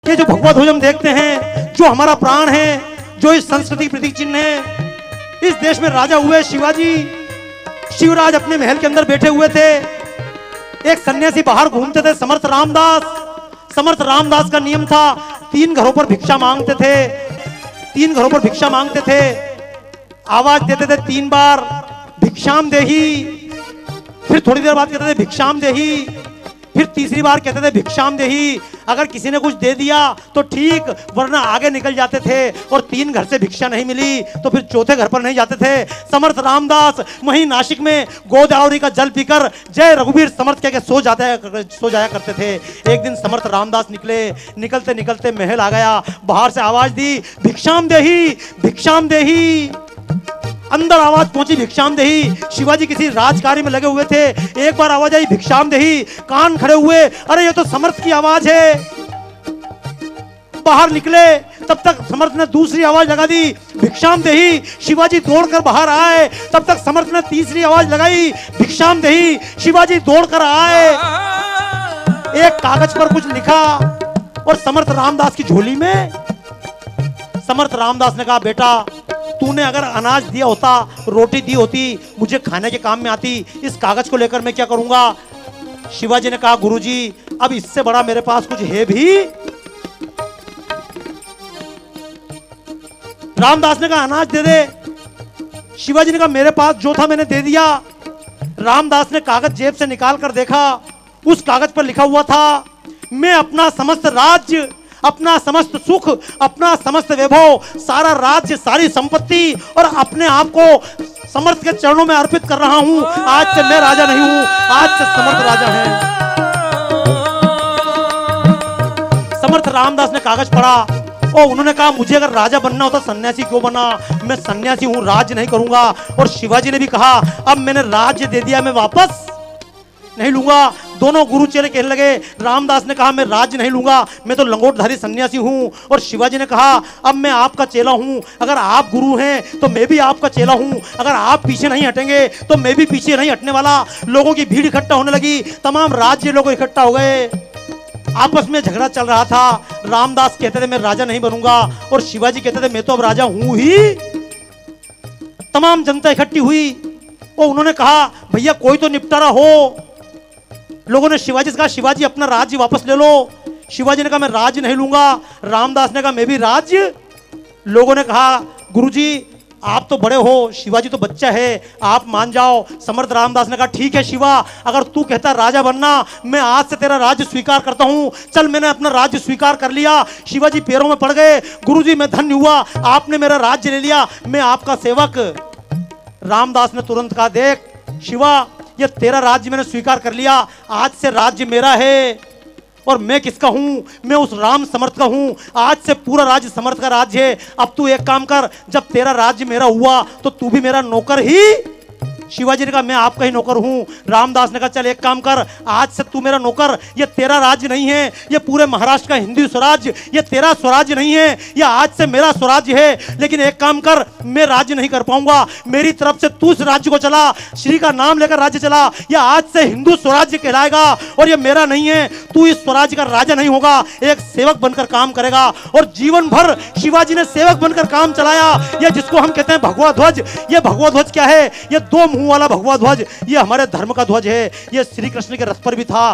कि जो भगवा ध्वज हम देखते हैं, जो हमारा प्राण है, जो इस संस्कृति प्रतीक चिन्ह है, इस देश में राजा हुए शिवाजी। शिवराज अपने महल के अंदर बैठे हुए थे, एक सन्यासी बाहर घूमते थे, समर्थ रामदास। समर्थ रामदास का नियम था 3 घरों पर भिक्षा मांगते थे, 3 घरों पर भिक्षा मांगते थे, आवाज देते थे 3 बार, भिक्षाम देही। फिर थोड़ी देर बाद कहते थे भिक्षाम देही, फिर तीसरी बार कहते थे भिक्षाम देही। अगर किसी ने कुछ दे दिया तो ठीक, वरना आगे निकल जाते थे। और 3 घर से भिक्षा नहीं मिली तो फिर चौथे घर पर नहीं जाते थे। समर्थ रामदास वहीं नासिक में गोदावरी का जल पीकर जय रघुवीर समर्थ कह के सो जाया करते थे। एक दिन समर्थ रामदास निकलते निकलते महल आ गया, बाहर से आवाज दी भिक्षाम देही, भिक्षाम देही। अंदर आवाज पहुंची भिक्षाम देही। शिवाजी किसी राजकार्य में लगे हुए थे, एक बार आवाज आई भिक्षाम देही, कान खड़े हुए, अरे ये तो समर्थ की आवाज है। बाहर निकले, तब तक समर्थ ने दूसरी आवाज लगा दी भिक्षाम देही। शिवाजी दौड़कर बाहर आए, तब तक समर्थ ने तीसरी आवाज लगाई भिक्षाम देही। शिवाजी दौड़कर आए, एक कागज पर कुछ लिखा और समर्थ रामदास की झोली में। समर्थ रामदास ने कहा बेटा, तूने अगर अनाज दिया होता, रोटी दी होती, मुझे खाने के काम में आती, इस कागज को लेकर मैं क्या करूंगा। शिवाजी ने कहा गुरुजी, अब इससे बड़ा मेरे पास कुछ है भी। रामदास ने कहा अनाज दे दे। शिवाजी ने कहा मेरे पास जो था मैंने दे दिया। रामदास ने कागज जेब से निकाल कर देखा, उस कागज पर लिखा हुआ था मैं अपना समस्त राज्य, अपना समस्त सुख, अपना समस्त वैभव, सारा राज्य, सारी संपत्ति और अपने आप को समर्थ के चरणों में अर्पित कर रहा हूं। आज से मैं राजा नहीं हूं, आज से समर्थ राजा है। समर्थ रामदास ने कागज पढ़ा और उन्होंने कहा मुझे अगर राजा बनना होता सन्यासी क्यों बना, मैं सन्यासी हूं, राज्य नहीं करूंगा। और शिवाजी ने भी कहा अब मैंने राज्य दे दिया, मैं वापस नहीं लूंगा। दोनों गुरु चेले कहने लगे, रामदास ने कहा मैं राज्य नहीं लूंगा, मैं तो लंगोटधारी सन्यासी हूं। और शिवाजी ने कहा अब मैं आपका चेला हूं, अगर आप गुरु हैं तो मैं भी आपका चेला हूं, अगर आप पीछे नहीं हटेंगे तो मैं भी पीछे नहीं हटने वाला। लोगों की भीड़ इकट्ठा होने लगी, तमाम राज्य लोग इकट्ठा हो गए, आपस में झगड़ा चल रहा था। रामदास कहते थे मैं राजा नहीं बनूंगा और शिवाजी कहते थे मैं तो अब राजा हूं ही। तमाम जनता इकट्ठी हुई और उन्होंने कहा भैया कोई तो निपटारा हो। लोगों ने शिवाजी से कहा शिवाजी अपना राज्य वापस ले लो। शिवाजी ने कहा मैं राज्य नहीं लूंगा। रामदास ने कहा मैं भी राज्य। लोगों ने कहा गुरुजी आप तो बड़े हो, शिवाजी तो बच्चा है, आप मान जाओ। समर्थ रामदास ने कहा ठीक है शिवा, अगर तू कहता राजा बनना, मैं आज से तेरा राज्य स्वीकार करता हूं। चल मैंने अपना राज्य स्वीकार कर लिया। शिवाजी पैरों में पड़ गए, गुरुजी मैं धन्य हुआ, आपने मेरा राज्य ले लिया, मैं आपका सेवक। रामदास ने तुरंत कहा देख शिवा, ये तेरा राज्य मैंने स्वीकार कर लिया, आज से राज्य मेरा है और मैं किसका हूं, मैं उस राम समर्थ का हूं। आज से पूरा राज्य समर्थ का राज्य है। अब तू एक काम कर, जब तेरा राज्य मेरा हुआ तो तू भी मेरा नौकर ही। शिवाजी ने कहा मैं आपका ही नौकर हूं। रामदास ने कहा चल एक काम कर, आज से तू मेरा नौकर, ये तेरा राज्य नहीं है, ये पूरे महाराष्ट्र का हिंदू स्वराज्य, ये तेरा स्वराज्य नहीं है, ये आज से मेरा स्वराज्य है। लेकिन एक काम कर, मैं राज्य नहीं कर पाऊंगा, मेरी तरफ से तू इस राज्य को चला, श्री का नाम लेकर राज्य चला, यह आज से हिंदू स्वराज्य कहलाएगा और ये मेरा नहीं है। तू इस स्वराज्य का राजा नहीं होगा, एक सेवक बनकर काम करेगा। और जीवन भर शिवाजी ने सेवक बनकर काम चलाया। यह जिसको हम कहते हैं भगवा ध्वज, ये भगवा ध्वज क्या है, ये 2 मुंह वाला भगवा ध्वज, ये हमारे धर्म का ध्वज है। ये श्री कृष्ण के रथ पर भी था।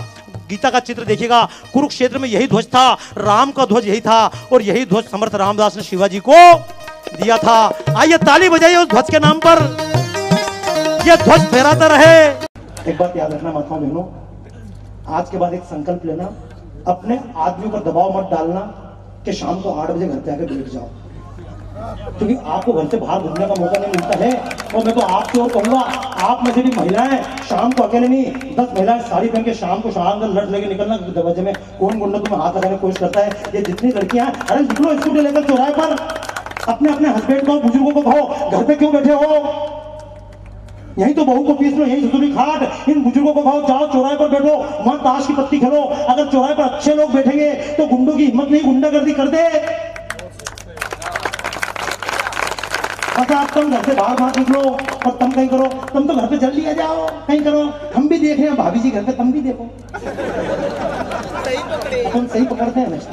गीता का चित्र देखिएगा, कुरुक्षेत्र में यही ध्वज था, राम का ध्वज यही था और यही ध्वज समर्थ रामदास ने शिवाजी को दिया था। आइए ताली बजाइए उस ध्वज के नाम पर, यह ध्वज फहराता रहे। एक बात याद रखना माताओं बहनों, आज के बाद एक संकल्प लेना, अपने आदमी पर दबाव मत डालना कि शाम को 8 बजे घर पे आके बैठ जाओ, क्योंकि आपको घर से बाहर घूमने का मौका नहीं मिलता है। और मैं तो आपसे और कहूंगा, आप में से भी महिलाएं शाम को अकेले नहीं, 10 महिलाएं साड़ी पहन के शाम को शाम लट लेके निकलना। दरवाजे में कौन गुंडा तुम्हें हाथ लगाने की कोशिश करता है, ये जितनी लड़कियां हैं, अरे निकलो स्कूटी लेकर चौराहे पर, अपने अपने हस्बैंड को बुजुर्गों को कहो घर पे क्यों बैठे हो, यही तो बहू को पीस लो, यही सुतुली खाट, इन बुजुर्गों को कहो जाओ चौराहे पर बैठो, वहां ताश की पत्ती खेलो। अगर चौराहे पर अच्छे लोग बैठेंगे तो गुंडों की हिम्मत नहीं गुंडागर्दी कर दे। आप तुम घर से बाहर मत निकलो और तुम कहीं करो, तुम तो घर पे जल्दी आ जाओ, कहीं करो, हम भी देख रहे हैं भाभी जी घर पे, तुम भी देखो। तुम सही पकड़ते हैं हमेशा।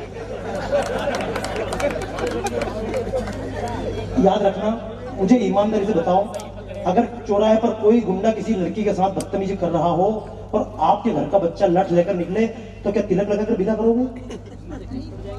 याद रखना, मुझे ईमानदारी से बताओ, अगर चौराहे पर कोई गुंडा किसी लड़की के साथ बदतमीजी कर रहा हो और आपके घर का बच्चा लठ लेकर निकले तो क्या तिलक लगाकर विदा करोगे?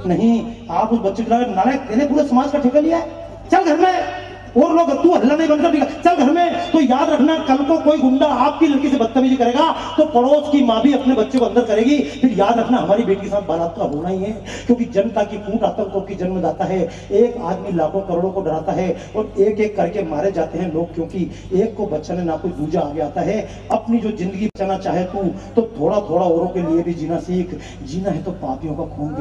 नहीं, आप उस बच्चे को नालायक तेने पूरे समाज का ठेका लिया है, चल घर में, और लोग तू हल्ला नहीं बनकर चल घर में। तो याद रखना, कल को कोई गुंडा आपकी लड़की से बदतमीजी करेगा तो पड़ोस की माँ भी अपने बच्चे को अंदर करेगी। फिर याद रखना, हमारी बेटी के साथ बलात्कार होना ही है, क्योंकि जनता की फूट आतंकों की जन्मदाता है। एक आदमी लाखों करोड़ों को डराता है और एक एक करके मारे जाते हैं लोग, क्योंकि एक को बचाने ना कोई दूजा आगे आता है। अपनी जो जिंदगी बचाना चाहे तू तो थोड़ा थोड़ा औरों के लिए भी जीना सीख। जीना है तो पापियों का खून